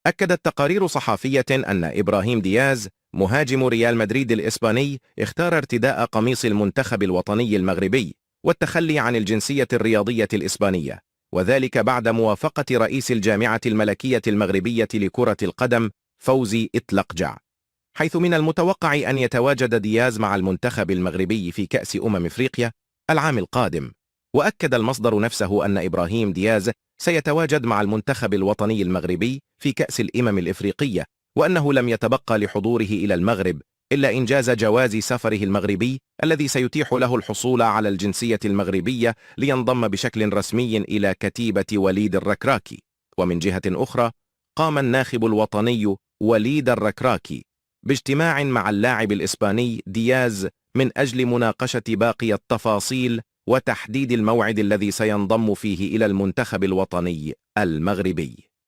أكدت تقارير صحفية أن إبراهيم دياز مهاجم ريال مدريد الإسباني اختار ارتداء قميص المنتخب الوطني المغربي والتخلي عن الجنسية الرياضية الإسبانية، وذلك بعد موافقة رئيس الجامعة الملكية المغربية لكرة القدم فوزي إتلقجع، حيث من المتوقع أن يتواجد دياز مع المنتخب المغربي في كأس إفريقيا العام القادم. وأكد المصدر نفسه أن إبراهيم دياز سيتواجد مع المنتخب الوطني المغربي في كأس الإفريقية، وأنه لم يتبقى لحضوره إلى المغرب إلا إنجاز جواز سفره المغربي الذي سيتيح له الحصول على الجنسية المغربية لينضم بشكل رسمي إلى كتيبة وليد الركراكي. ومن جهة أخرى، قام الناخب الوطني وليد الركراكي باجتماع مع اللاعب الإسباني دياز من أجل مناقشة باقي التفاصيل وتحديد الموعد الذي سينضم فيه إلى المنتخب الوطني المغربي.